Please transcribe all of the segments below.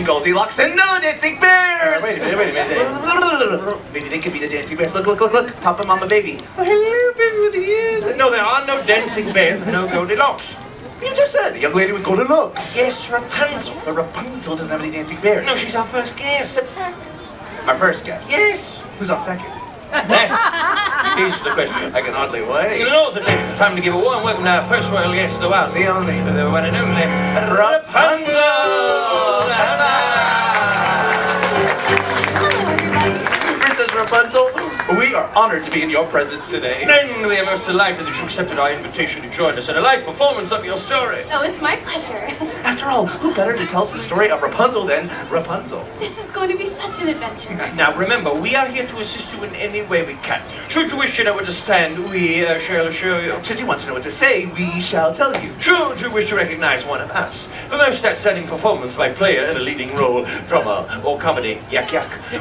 Goldilocks and no dancing bears! Wait a minute. Maybe they could be the dancing bears. Look. Papa, Mama, baby. Oh, hello, baby with the ears. No, there are no dancing bears and no Goldilocks. You just said, a young lady with golden looks. Yes, Rapunzel. But Rapunzel doesn't have any dancing bears. No, she's our first guest. Our first guest? Yes. Who's on second? That is the question. I can hardly wait. Lords and ladies, it's time to give a warm welcome to our first royal guest of the world. The only. The one and only Rapunzel! Princess Rapunzel, we are honored to be in your presence today. And we are most delighted that you accepted our invitation to join us in a live performance of your story. Oh, it's my pleasure. After all, who better to tell us the story of Rapunzel than Rapunzel? This is going to be such an adventure. Now remember, we are here to assist you in any way we can. Should you wish to know where to stand, we shall show you. Should you want to know what to say, we shall tell you. Should you wish to recognize one of us for most outstanding performance by player in a leading role, drama, or comedy, yak,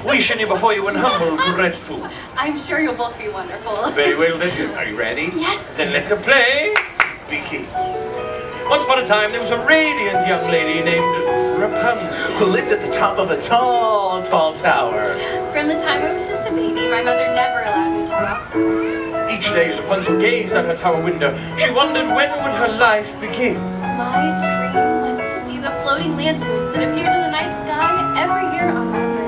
we shall kneel before you in humble gratitude. I'm sure you'll both be wonderful. Very well then. Are you ready? Yes. Then let the play begin. Once upon a time, there was a radiant young lady named Rapunzel, who lived at the top of a tall tower. From the time I was just a baby, my mother never allowed me to go outside. Each day as Rapunzel gazed at her tower window, she wondered when would her life begin. My dream was to see the floating lanterns that appeared in the night sky every year on my birthday.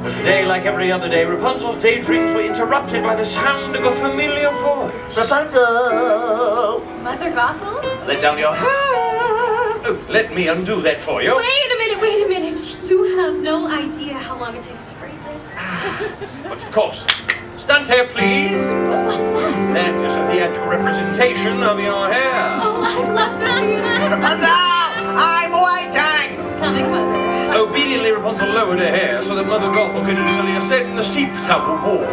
But today, like every other day, Rapunzel's daydreams were interrupted by the sound of a familiar voice. Rapunzel! Mother Gothel? Let down your hand. Oh, let me undo that for you. Wait a minute. You have no idea how long it takes to braid this. But of course. Stand here, please. What's that? That is a theatrical representation of your hair. Oh, I love that. Rapunzel! I'm waiting! Coming, Mother. Obediently, Rapunzel lowered her hair so that Mother Gothel could easily ascend the steep tower wall.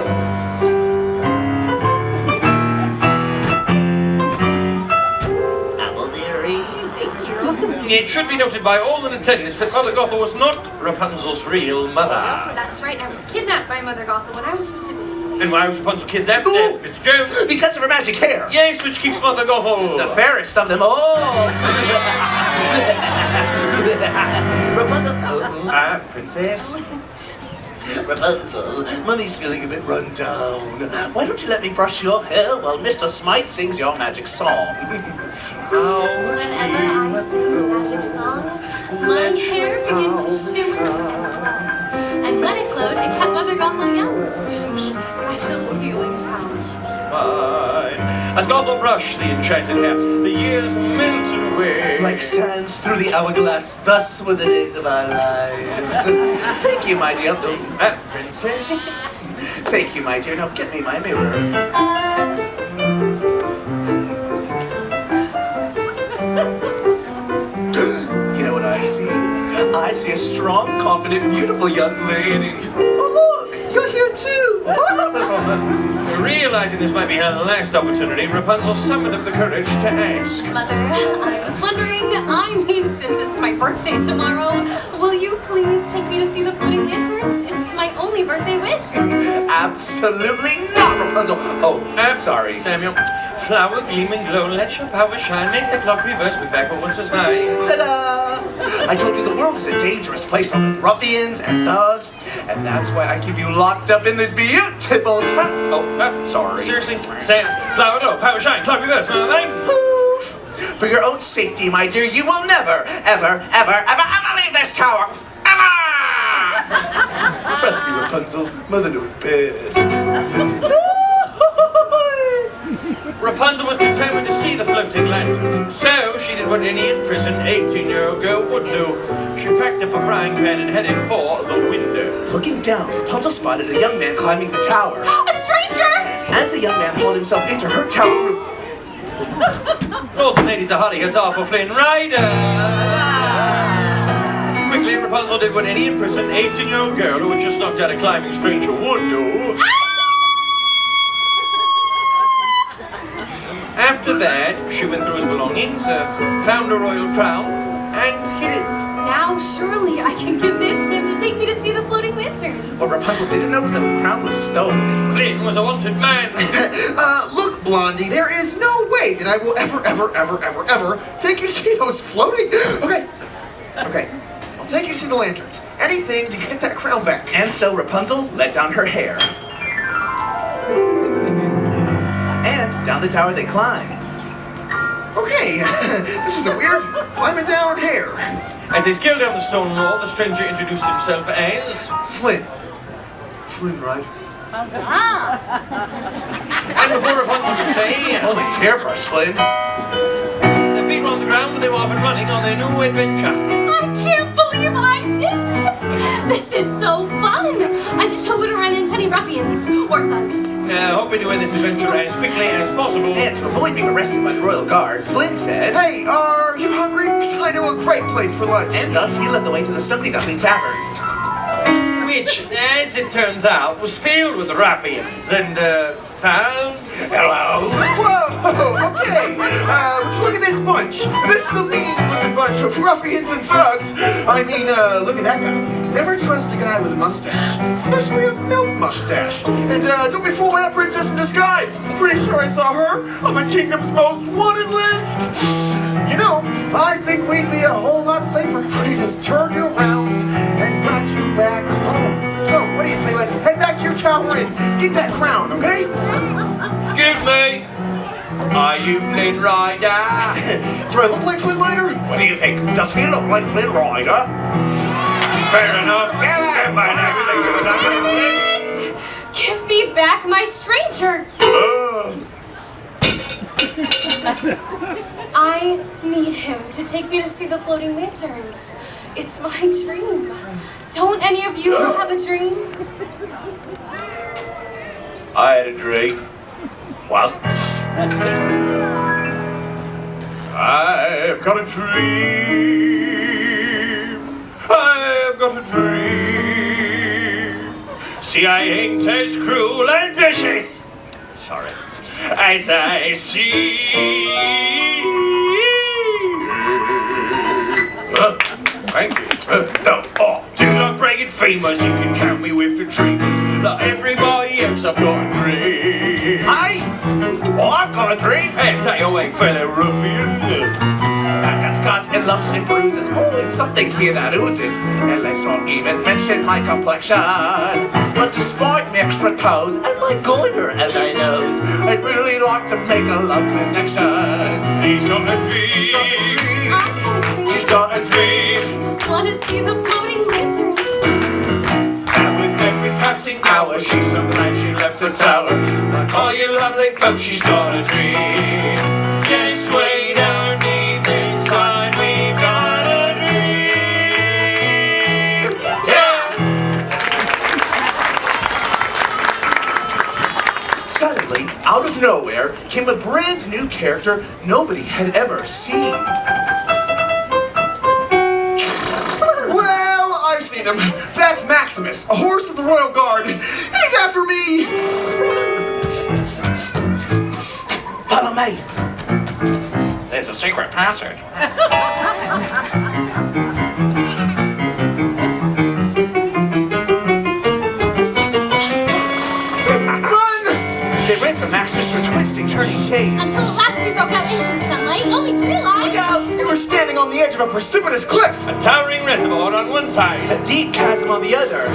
Apple dearie. Thank you. It should be noted by all in attendance that Mother Gothel was not Rapunzel's real mother. That's right, I was kidnapped by Mother Gothel when I was just a baby. And why was Rapunzel kidnapped? Mr. Jones? Because of her magic hair. Yes, which keeps Mother Gothel the fairest of them all. Rapunzel. Princess? Rapunzel, Mummy's feeling a bit run down. Why don't you let me brush your hair while Mr. Smythe sings your magic song? Whenever I sing the magic song, my hair began to shimmer and glow. And when it glowed, it kept Mother Gothel young. Special healing powers. Fine. As Gothel brushed the enchanted hair, the years melted away. Like sands through the hourglass, thus were the days of our lives. Thank you, my dear. Princess? Thank you, my dear. Now get me my mirror. You know what I see? I see a strong, confident, beautiful young lady. Oh, look! You're here too! Realizing this might be her last opportunity, Rapunzel summoned up the courage to ask. Mother, I was wondering, since it's my birthday tomorrow, will you please take me to see the floating lanterns? It's my only birthday wish. Absolutely not, Rapunzel! Oh, I'm sorry. Samuel, flower, gleam and glow, let your power shine, make the clock reverse, be back what once was mine. Ta-da! I told you the world is a dangerous place filled with ruffians and thugs, and that's why I keep you locked up in this beautiful town. Oh, sorry. Seriously? Sam, flower, glow, power shine, clock reverse, my thing. Poof! For your own safety, my dear, you will never, ever leave this tower! Ever! Trust me, Rapunzel, Mother knows best. Rapunzel was determined to see the floating lanterns, so she did what any imprisoned 18-year-old girl would do. She packed up a frying pan and headed for the window. Looking down, Rapunzel spotted a young man climbing the tower. A stranger! As the young man hauled himself into her tower room. Lords and ladies, a hearty huzzah for Flynn Ryder! Quickly, Rapunzel did what any imprisoned 18-year-old girl who had just knocked out a climbing stranger would do. After that, she went through his belongings, found a royal crown, and hid it. Now surely I can convince him to take me to see the floating lanterns. What Rapunzel didn't know was that the crown was stolen. Flynn was a wanted man. Look, Blondie, there is no way that I will ever take you to see those floating... Okay. I'll take you to see the lanterns. Anything to get that crown back. And so Rapunzel let down her hair. And down the tower they climbed. Okay, this was a weird climbing down hair. As they scaled down the stone wall, the stranger introduced himself as... Flynn Ryder. And before Rapunzel could say... Holy hairbrush, Flynn. Their feet were on the ground, but they were off and running on their new adventure. I can't believe I did this! This is so fun! I just hope we don't run into any ruffians or thugs. Hoping to end this adventure as quickly as possible. And to avoid being arrested by the royal guards, Flynn said... Hey, are you hungry? 'Cause I know a great place for lunch. And thus he led the way to the Stuckly Duckly Tavern. Which, as it turns out, was filled with ruffians and, found... Hello. Whoa, okay. Would you look at this bunch? This is a mean-looking bunch of ruffians and thugs. I mean, look at that guy. Never trust a guy with a mustache, especially a milk mustache. And don't be fooled by that princess in disguise. Pretty sure I saw her on the kingdom's most wanted list. You know, I think we'd be a whole lot safer if we just turned you around and brought you back home. So, what do you say? Let's head back to your tower and get that crown, okay? Excuse me. Are you Flynn Ryder? Do I look like Flynn Ryder? What do you think? Does he look like Flynn Ryder? Fair enough. Wait a minute! Give me back my stranger! I need him to take me to see the floating lanterns. It's my dream. Don't any of you have a dream? I had a dream. Once. I've got a dream. I've got a dream. See, I ain't as cruel and vicious. Sorry. As I see. Thank you. Till I'm breaking famous, you can count me with your dreams. Like everybody else, I've got a dream. Well, I've got a dream. Hey, take away, fellow ruffian. I've got scars and lumps and bruises. Oh, it's something here that oozes. And let's not even mention my complexion. But despite my extra toes and my goiter and my nose, I'd really like to take a love connection. He's got a dream. I've got a dream. She's got a dream. I just want to see the floating lanterns. And with every passing hour, she's so glad she left her tower. Like all you lovely folks, she's got a dream. Yes, way down deep inside, we've got a dream. Yeah! Suddenly, out of nowhere, came a brand new character nobody had ever seen. Well, I've seen him. That's Maximus, a horse of the royal guard. And he's after me. Follow me. There's a secret passage. Run! They ran from Maximus through a twisting, turning cave. Until at last we broke out into the sunlight, only to realize... Look out! You were standing on the edge of a precipitous cliff. A towering reservoir on one side. A deep chasm on the other.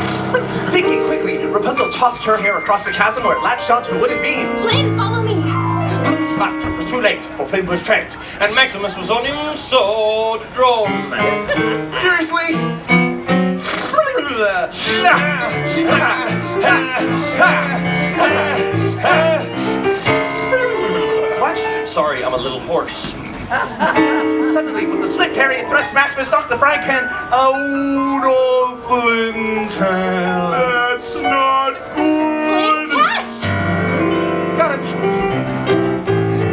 Thinking quickly, Rapunzel tossed her hair across the chasm where it latched onto a wooden beam. Flynn, follow me. But it was too late, for Flynn was trapped, and Maximus was on him, sword drawn. Seriously? What? Sorry, I'm a little hoarse. Suddenly, with a swift parry and thrust, Maximus knocked the frying pan out of Flynn's hand. That's not Flynn, good. catch! Got it.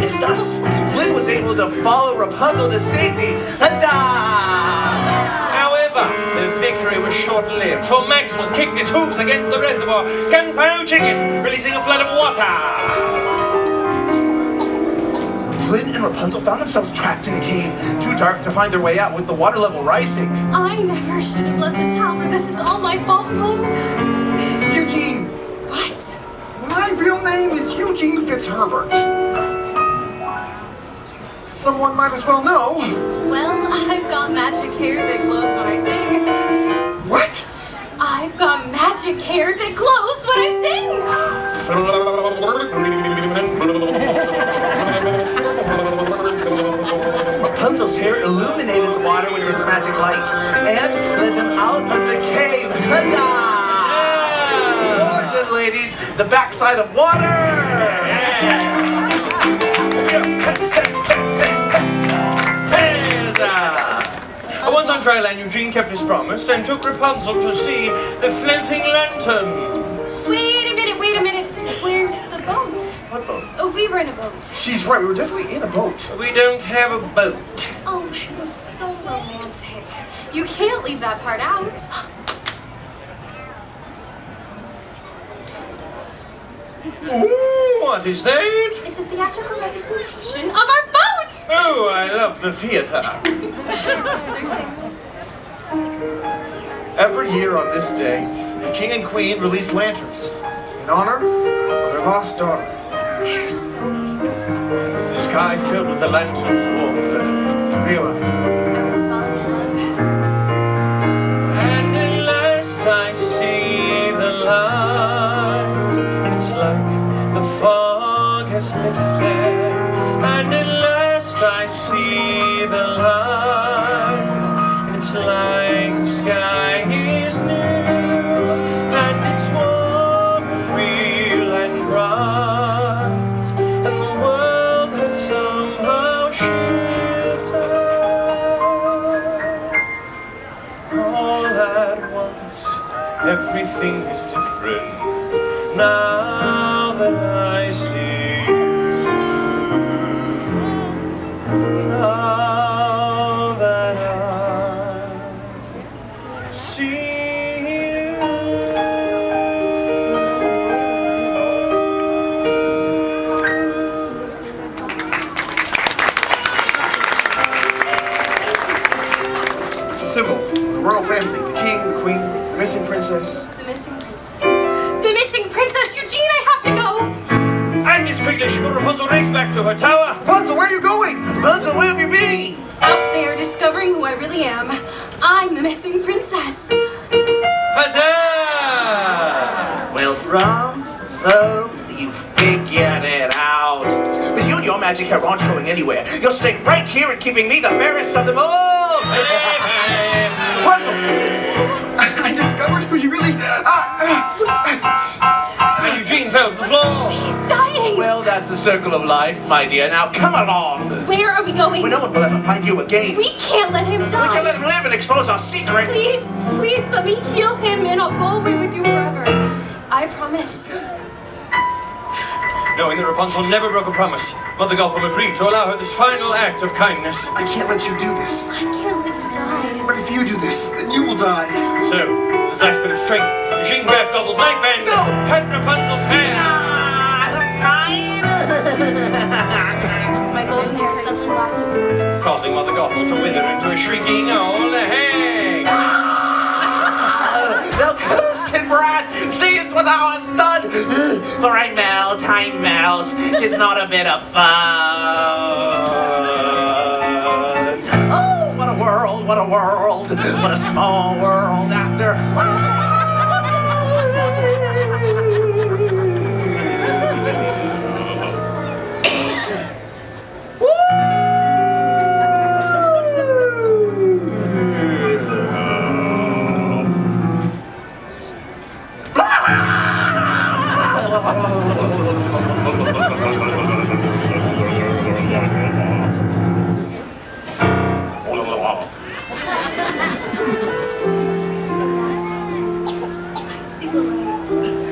And thus, Flynn was able to follow Rapunzel to safety. Huzzah! However, the victory was short-lived, for Maximus kicked his hooves against the reservoir, gun-pile chicken, releasing a flood of water. Flynn and Rapunzel found themselves trapped in a cave, too dark to find their way out with the water level rising. I never should have left the tower. This is all my fault, Flynn. Eugene, What? when I realized real name is Eugene Fitzherbert. Someone might as well know. Well, I've got magic hair that glows when I sing. What? I've got magic hair that glows when I sing. Rapunzel's hair illuminated the water with its magic light and led them out of the cave. Huzzah! Good ladies, the backside of water! Once on dry land, Eugene kept his promise and took Rapunzel to see the floating lantern. Wait a minute. Where's the boat? What boat? Oh, we were in a boat. She's right, we were definitely in a boat. We don't have a boat. Oh, but it was so romantic. You can't leave that part out. Ooh, what is that? It's a theatrical representation of our boat! Oh, I love the theater. Sir Samuel. Every year on this day, the king and queen release lanterns in honor of their lost daughter. They're so beautiful. The sky filled with the lanterns warmed. I realized. I was falling in love. And at last I see the light, and it's like the fog has lifted. And at last I see the light, and it's like the sky is new, and it's warm and real and bright, and the world has somehow shifted. All at once, everything is different now that I see you. Now that I see you. It's a symbol of the royal family, the king, the queen, the missing princess. The missing princess. The missing princess! Eugene, I have to go! And as quickly as she could, Rapunzel raced back to her tower. Rapunzel, where are you going? Rapunzel, where have you been? Out there, discovering who I really am. I'm the missing princess. Huzzah! Well, bravo, you figured it out. But you and your magic hair aren't going anywhere. You'll stay right here and keeping me the fairest of them all. Rapunzel! I discovered who you really And Eugene fell to the floor. He's dying! Well, that's the circle of life, my dear. Now, come along. Where are we going? Well, no one will ever find you again. We can't let him die! We can let him live and expose our secret. Please let me heal him and I'll go away with you forever. I promise. Knowing that Rapunzel never broke a promise, Mother Gothel agreed to allow her this final act of kindness. I can't let you do this. I can't let you die. But if you do this, then you will die. So, with his last bit of strength, Eugene grabbed Gothel's neckband, cut Rapunzel's hair. My golden hair suddenly lost its magic. Causing Mother Gothel to wither into a shrieking old hag. Thou cursed brat, seest what thou hast done. For I melt, 'tis not a bit of fun. Oh, what a world, what a world, what a small world after.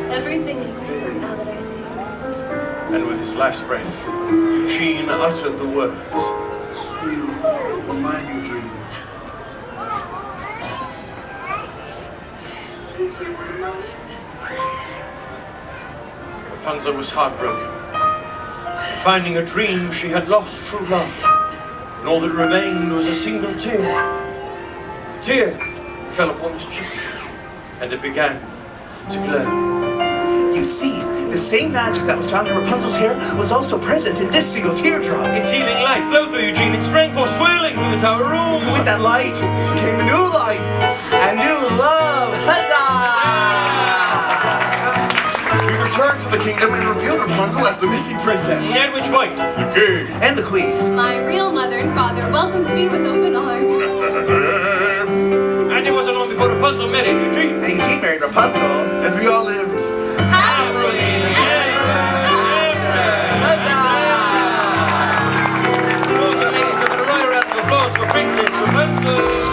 Everything is different now that I see you. And with his last breath, Eugene uttered the words. You were my new dream. And you were mine. Rapunzel was heartbroken. Finding a dream, she had lost true love, and all that remained was a single tear. A tear fell upon his cheek, and it began to glow. You see, the same magic that was found in Rapunzel's hair was also present in this single teardrop. It's healing light. Flow through Eugene. Its strength for swirling through the tower room. With that light came new life and new love. Huzzah! We returned to the kingdom and revealed Rapunzel as the missing princess. And which white? The king. And the queen. My real mother and father welcomes me with open arms. And it wasn't long before Rapunzel married Eugene. And Eugene married Rapunzel. And we all lived. Happily All the ladies have a royal round of applause for Princess Rapunzel.